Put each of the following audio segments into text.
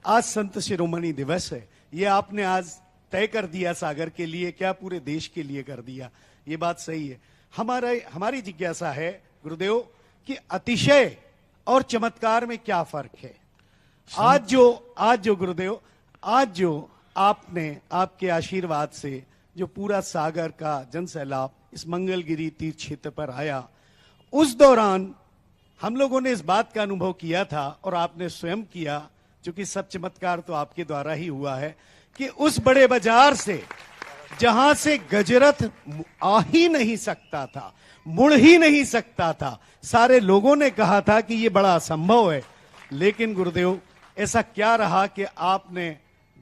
आज संत शिरोमणि दिवस है, ये आपने आज तय कर दिया सागर के लिए, क्या पूरे देश के लिए कर दिया, ये बात सही है। हमारी जिज्ञासा है गुरुदेव कि अतिशय और चमत्कार में क्या फर्क है। आज जो गुरुदेव, आज जो आपने आपके आशीर्वाद से जो पूरा सागर का जन सैलाब इस मंगलगिरी तीर्थ क्षेत्र पर आया, उस दौरान हम लोगों ने इस बात का अनुभव किया था और आपने स्वयं किया, क्योंकि सब चमत्कार तो आपके द्वारा ही हुआ है, कि उस बड़े बाजार से जहां से गजरथ आ ही नहीं सकता था, मुड़ ही नहीं सकता था, सारे लोगों ने कहा था कि ये बड़ा असंभव है। लेकिन गुरुदेव ऐसा क्या रहा कि आपने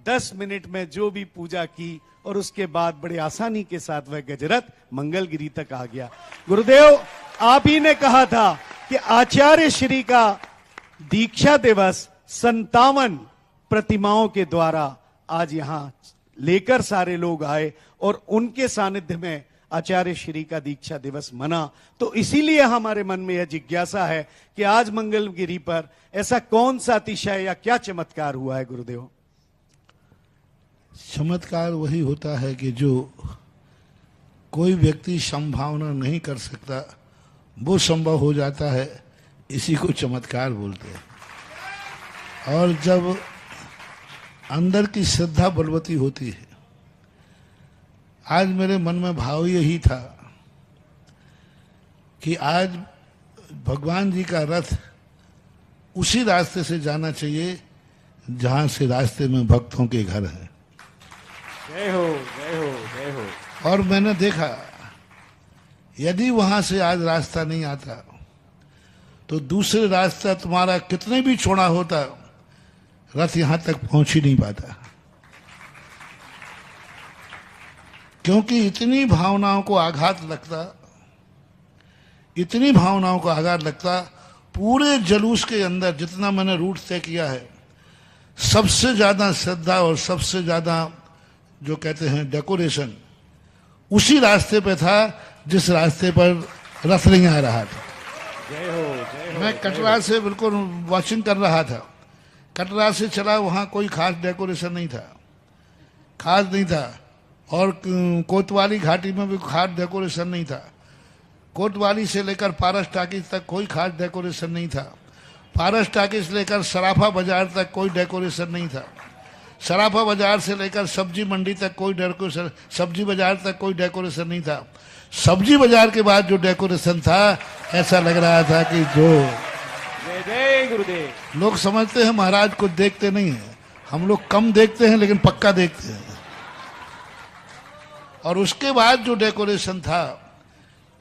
10 मिनट में जो भी पूजा की और उसके बाद बड़ी आसानी के साथ वह गजरथ मंगलगिरी तक आ गया। गुरुदेव आप ही ने कहा था कि आचार्य श्री का दीक्षा दिवस 57 प्रतिमाओं के द्वारा आज यहां लेकर सारे लोग आए और उनके सानिध्य में आचार्य श्री का दीक्षा दिवस मना। तो इसीलिए हमारे मन में यह जिज्ञासा है कि आज मंगलगिरी पर ऐसा कौन सा अतिशय या क्या चमत्कार हुआ है गुरुदेव। चमत्कार वही होता है कि जो कोई व्यक्ति संभावना नहीं कर सकता वो संभव हो जाता है, इसी को चमत्कार बोलते हैं। और जब अंदर की श्रद्धा बलवती होती है, आज मेरे मन में भाव यही था कि आज भगवान जी का रथ उसी रास्ते से जाना चाहिए जहां से रास्ते में भक्तों के घर हैं। जय हो जय हो जय हो। और मैंने देखा यदि वहां से आज रास्ता नहीं आता तो दूसरे रास्ता तुम्हारा कितने भी छोड़ा होता, रथ यहां तक पहुंच ही नहीं पाता। क्योंकि इतनी भावनाओं को आघात लगता, इतनी भावनाओं को आघात लगता। पूरे जुलूस के अंदर जितना मैंने रूट तय किया है, सबसे ज्यादा श्रद्धा और सबसे ज्यादा जो कहते हैं डेकोरेशन उसी रास्ते पे था जिस रास्ते पर रथ नहीं आ रहा था। जय हो जय हो। मैं कटरा से बिल्कुल वॉचिंग कर रहा था, कटरा से चला, वहां कोई खास डेकोरेशन नहीं था, खास नहीं था। और कोतवाली घाटी में भी खास डेकोरेशन नहीं था। कोतवाली से लेकर पारस टाकिज तक कोई खास डेकोरेशन नहीं था। पारस टाकिज से लेकर सराफा बाजार तक कोई डेकोरेशन नहीं था। सराफा बाजार से लेकर सब्जी मंडी तक कोई डेकोरेशन, सब्जी बाजार तक कोई डेकोरेशन नहीं था। सब्जी बाजार के बाद जो डेकोरेशन था, ऐसा लग रहा था कि जो जय गुरुदेव। लोग समझते हैं महाराज कुछ देखते नहीं है, हम लोग कम देखते हैं लेकिन पक्का देखते हैं। और उसके बाद जो डेकोरेशन था,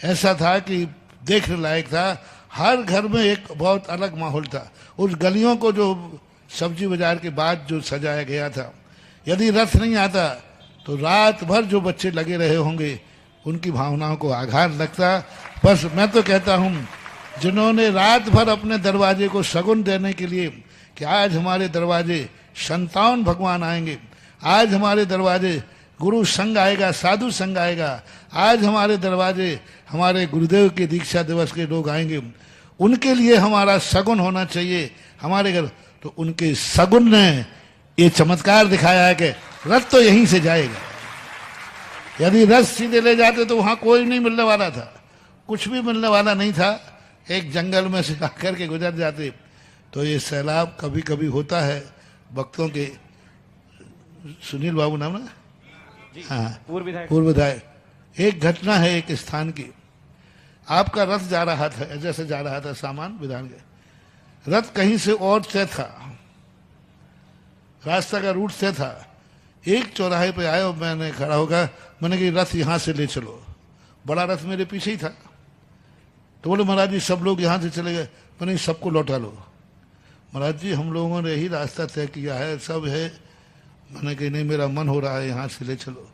ऐसा था कि देखने लायक था। हर घर में एक बहुत अलग माहौल था। उस गलियों को जो सब्जी बाजार के बाद जो सजाया गया था, यदि रथ नहीं आता तो रात भर जो बच्चे लगे रहे होंगे उनकी भावनाओं को आघात लगता। बस मैं तो कहता हूं, जिन्होंने रात भर अपने दरवाजे को शगुन देने के लिए कि आज हमारे दरवाजे 57 भगवान आएंगे, आज हमारे दरवाजे गुरु संघ आएगा, साधु संघ आएगा, आज हमारे दरवाजे हमारे गुरुदेव के दीक्षा दिवस के लोग आएंगे, उनके लिए हमारा शगुन होना चाहिए हमारे घर। तो उनके शगुन ने ये चमत्कार दिखाया है कि रथ तो यहीं से जाएगा। यदि रथ सीधे ले जाते तो वहां कोई नहीं मिलने वाला था, कुछ भी मिलने वाला नहीं था। एक जंगल में से आकर के गुजर जाते। तो ये सैलाब कभी कभी होता है भक्तों के। सुनील बाबू नाम ना, हाँ, पूर्व विधायक। एक घटना है एक स्थान की, आपका रथ जा रहा था, जैसे जा रहा था सामान विधान के, रथ कहीं से और तय था, रास्ता का रूट तय था। एक चौराहे पे आए और मैंने खड़ा होगा, मैंने कहा रथ यहां से ले चलो। बड़ा रथ मेरे पीछे ही था। तो बोले महाराज जी सब लोग यहां से चले गए। मैंने सबको लौटा लो। महाराज जी हम लोगों ने यही रास्ता तय किया है, सब है। मैंने कहा नहीं, मेरा मन हो रहा है यहां से ले चलो।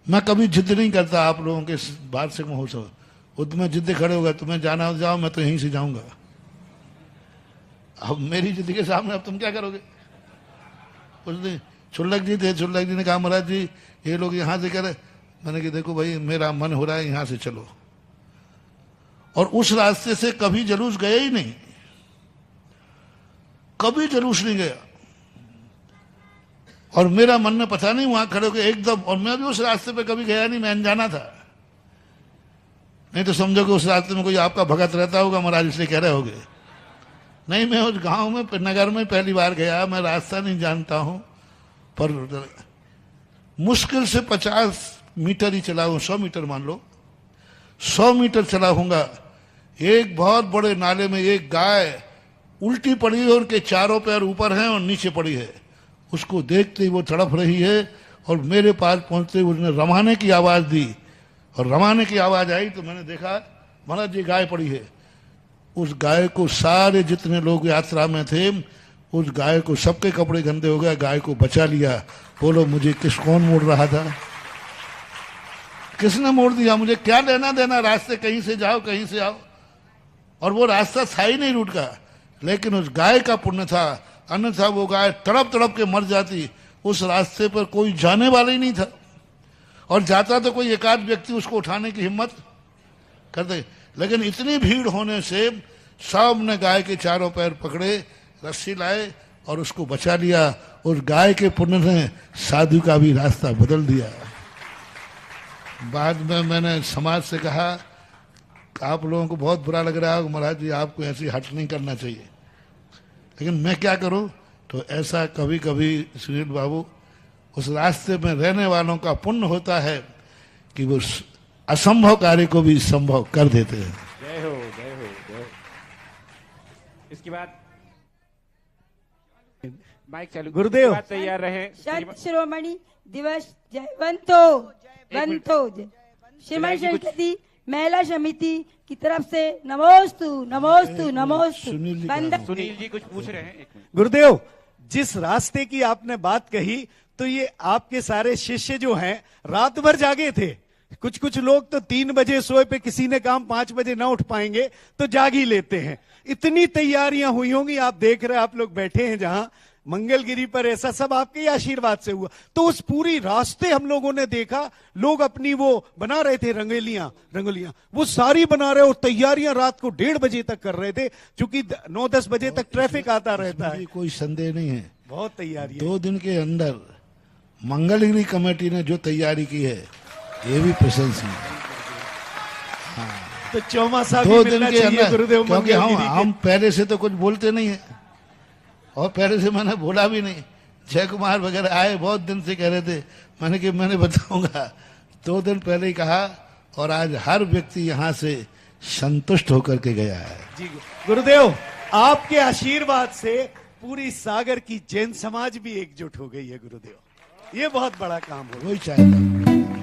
मैं कभी जिद नहीं करता आप लोगों के वार्षिक महोत्सव, वो तुम्हें जिद खड़े होगा, तुम्हें जाना हो जाओ, मैं तो यहीं से जाऊंगा। अब मेरी जिद के सामने अब तुम क्या करोगे। उस दिन छुल्लक जी थे, छुल्लक जी ने कहा महाराज जी ये लोग यहाँ से करे। मैंने कहा देखो भाई मेरा मन हो रहा है यहाँ से चलो। और उस रास्ते से कभी जुलूस गया ही नहीं, कभी जुलूस नहीं गया। और मेरा मन में पता नहीं वहां खड़े होकर एकदम, और मैं भी उस रास्ते पे कभी गया नहीं, मैं अनजाना था। नहीं तो समझो कि उस रास्ते में कोई आपका भगत रहता होगा महाराज, इसलिए कह रहे होगे। नहीं, मैं उस गांव में नगर में पहली बार गया, मैं रास्ता नहीं जानता हूं, पर मुश्किल से 50 मीटर ही चला हूं, 100 मीटर मान लो, 100 मीटर चला हूंगा। एक बहुत बड़े नाले में एक गाय उल्टी पड़ी है, उनके चारों पैर ऊपर हैं और नीचे पड़ी है। उसको देखते ही वो तड़प रही है, और मेरे पास पहुंचते ही उसने रमाने की आवाज दी, और रमाने की आवाज आई तो मैंने देखा महाराज जी गाय पड़ी है। उस गाय को सारे जितने लोग यात्रा में थे, उस गाय को, सबके कपड़े गंदे हो गए, गाय को बचा लिया। बोलो मुझे कौन मोड़ रहा था? किसने मोड़ दिया? मुझे क्या लेना देना, रास्ते कहीं से जाओ कहीं से आओ, और वो रास्ता था ही नहीं रूट का, लेकिन उस गाय का पुण्य था, अन्यथा वो गाय तड़प तड़प के मर जाती। उस रास्ते पर कोई जाने वाला ही नहीं था, और जाता तो कोई एकाध व्यक्ति उसको उठाने की हिम्मत करते, लेकिन इतनी भीड़ होने से सब ने गाय के चारों पैर पकड़े, रस्सी लाए और उसको बचा लिया। उस गाय के पुण्य ने साधु का भी रास्ता बदल दिया। बाद में मैंने समाज से कहा, आप लोगों को बहुत बुरा लग रहा है महाराज जी, आपको ऐसी हट नहीं करना चाहिए, लेकिन मैं क्या करूं? तो ऐसा कभी कभी सुनील बाबू, उस रास्ते में रहने वालों का पुण्य होता है कि वो असंभव कार्य को भी संभव कर देते हैं। जय हो, जय हो, जय हो। इसके बाद माइक चालू, गुरुदेव। इसके बाद तैयार रहे। संत शिरोमणि दिवस जयवंतो वंतो श्रीमन जी, कुछ- शंकरी महिला समिति की तरफ से नमोस्तु नमोस्तु नमोस्तु। सुनील जी बंदन- सुनील जी कुछ पूछ रहे हैं, एक मिनट। गुरुदेव, जिस रास्ते की आपने बात कही, तो ये आपके सारे शिष्य जो हैं रात भर जागे थे। कुछ कुछ लोग तो 3 बजे सोए पे, किसी ने काम 5 बजे ना उठ पाएंगे तो जाग ही लेते हैं। इतनी तैयारियां हुई होंगी, आप देख रहे हैं, आप लोग बैठे हैं जहां मंगलगिरी पर, ऐसा सब आपके ही आशीर्वाद से हुआ। तो उस पूरी रास्ते हम लोगों ने देखा, लोग अपनी वो बना रहे थे रंगोलियां वो सारी बना रहे, और तैयारियां रात को 1:30 बजे तक कर रहे थे, क्योंकि 9-10 बजे तक ट्रैफिक आता रहता है। इसमें कोई संदेह नहीं है, बहुत तैयारी है। 2 दिन के अंदर मंगलगिरी कमेटी ने जो तैयारी की है, ये भी प्रशंसनीय है। तो चौमासा 2 भी दिन मिलना के चाहिए अंदर, गुरुदेव क्योंकि मंगलगिरी के। हम पहले से तो कुछ बोलते नहीं है, और पहले से मैंने बोला भी नहीं। जय कुमार वगैरह आए, बहुत दिन से कह रहे थे, मैंने कि मैंने बताऊंगा। 2 दिन पहले ही कहा, और आज हर व्यक्ति यहाँ से संतुष्ट होकर के गया है। जी गुरुदेव, आपके आशीर्वाद से पूरी सागर की जैन समाज भी एकजुट हो गई है गुरुदेव। ये बहुत बड़ा काम हो। वही चाहता हूं।